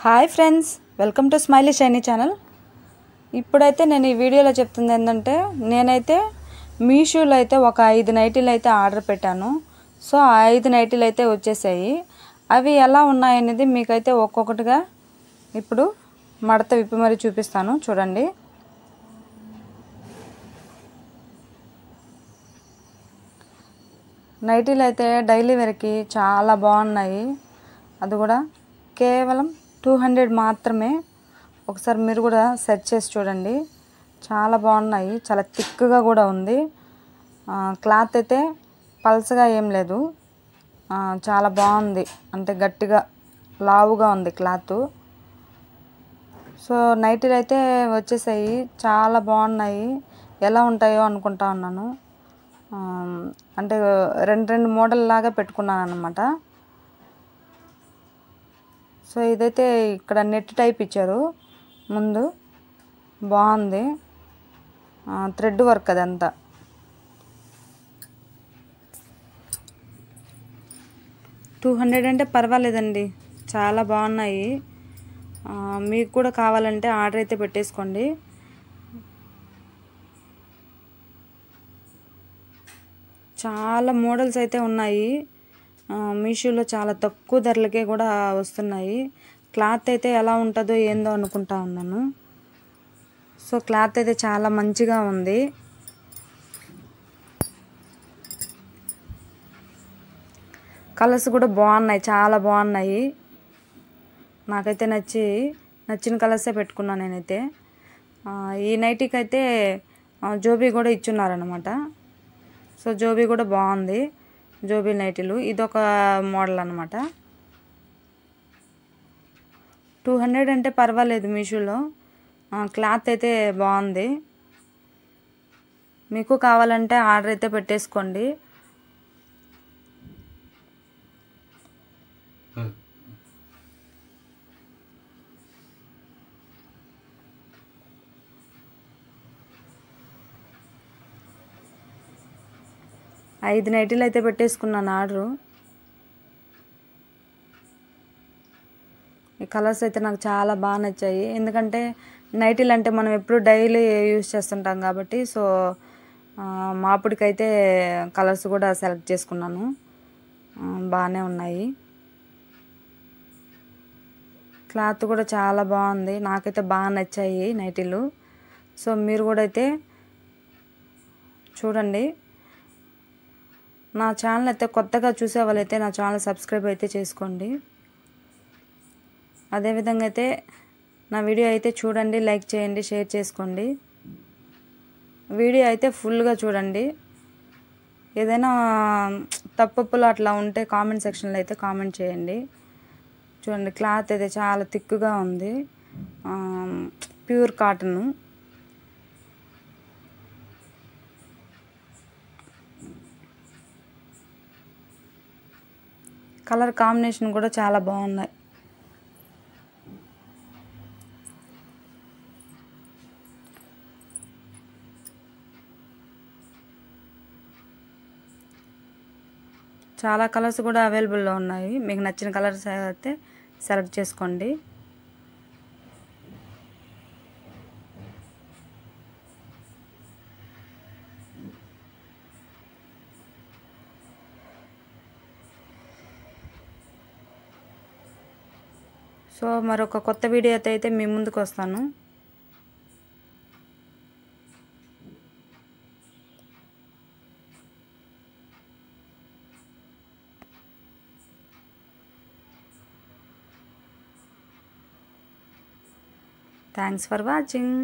Hi friends, welcome to smiley shiny channel. ఇప్పుడైతే నేను ఈ వీడియోలో చెప్తుంది ఏంటంటే, నేనైతే మీషోలో అయితే ఒక 5 నైటీలు అయితే ఆర్డర్ పెట్టాను. సో ఆ 5 నైటీలు అయితే వచ్చేసాయి. అవి ఎలా ఉన్నాయనేది మీకైతే ఒక్కొక్కటిగా ఇప్పుడు మడత విప్పి మరి చూపిస్తాను, చూడండి. నైటీలు అయితే డైలీ వేర్కి చాలా బాగున్నాయి. అది కూడా కేవలం 200 మాత్రమే. ఒకసారి మీరు కూడా సెర్చ్ చేసి చూడండి. చాలా బాగున్నాయి, చాలా థిక్గా కూడా ఉంది. క్లాత్ అయితే పల్చగా ఏం లేదు, చాలా బాగుంది. అంటే గట్టిగా లావుగా ఉంది క్లాత్. సో నైటీలు అయితే వచ్చేసాయి, చాలా బాగున్నాయి. ఎలా ఉంటాయో అనుకుంటా ఉన్నాను. అంటే రెండు మోడల్ లాగా పెట్టుకున్నాను అన్నమాట. సో ఇదైతే ఇక్కడ నెట్ టైప్ ఇచ్చారు ముందు, బాగుంది. థ్రెడ్ వర్క్ అదంతా. $200 అంటే పర్వాలేదండి, చాలా బాగున్నాయి. మీకు కూడా కావాలంటే ఆర్డర్ అయితే పెట్టేసుకోండి. చాలా మోడల్స్ అయితే ఉన్నాయి. మీషోలో చాలా తక్కువ ధరలకే కూడా వస్తున్నాయి. క్లాత్ అయితే ఎలా ఉంటుందో ఏందో అనుకుంటా ఉన్నాను. సో క్లాత్ అయితే చాలా మంచిగా ఉంది. కలర్స్ కూడా బాగున్నాయి, చాలా బాగున్నాయి. నాకైతే నచ్చిన కలర్సే పెట్టుకున్నాను నేనైతే. ఈ నైటీకి అయితే జోబీ కూడా ఇచ్చున్నారనమాట. సో జోబీ కూడా బాగుంది, జోబీ నైటీలు. ఇదొక మోడల్ అనమాట. 200 అంటే పర్వాలేదు మీషోలో. క్లాత్ అయితే బాగుంది. మీకు కావాలంటే ఆర్డర్ అయితే పెట్టేసుకోండి. ఐదు నైటీలు అయితే పెట్టేసుకున్నాను ఆర్డరు. ఈ కలర్స్ అయితే నాకు చాలా బాగా నచ్చాయి. ఎందుకంటే నైటీలు అంటే మనం ఎప్పుడు డైలీ యూజ్ చేస్తుంటాం కాబట్టి. సో మాపుడికైతే కలర్స్ కూడా సెలెక్ట్ చేసుకున్నాను, బాగానే ఉన్నాయి. క్లాత్ కూడా చాలా బాగుంది, నాకైతే బాగా నచ్చాయి నైటీలు. సో మీరు కూడా అయితే చూడండి. నా ఛానల్ అయితే కొత్తగా చూసే వాళ్ళైతే నా ఛానల్ సబ్స్క్రైబ్ అయితే చేసుకోండి. అదేవిధంగా అయితే నా వీడియో అయితే చూడండి, లైక్ చేయండి, షేర్ చేసుకోండి. వీడియో అయితే ఫుల్గా చూడండి. ఏదైనా తప్పులు అట్లా ఉంటే కామెంట్ సెక్షన్లో అయితే కామెంట్ చేయండి. చూడండి, క్లాత్ అయితే చాలా థిక్గా ఉంది, ప్యూర్ కాటను. కలర్ కాంబినేషన్ కూడా చాలా బాగున్నాయి. చాలా కలర్స్ కూడా అవైలబుల్లో ఉన్నాయి. మీకు నచ్చిన కలర్స్ అయితే సెలెక్ట్ చేసుకోండి. సో మరొక కొత్త వీడియో అయితే మీ ముందుకు వస్తాను. Thanks for watching.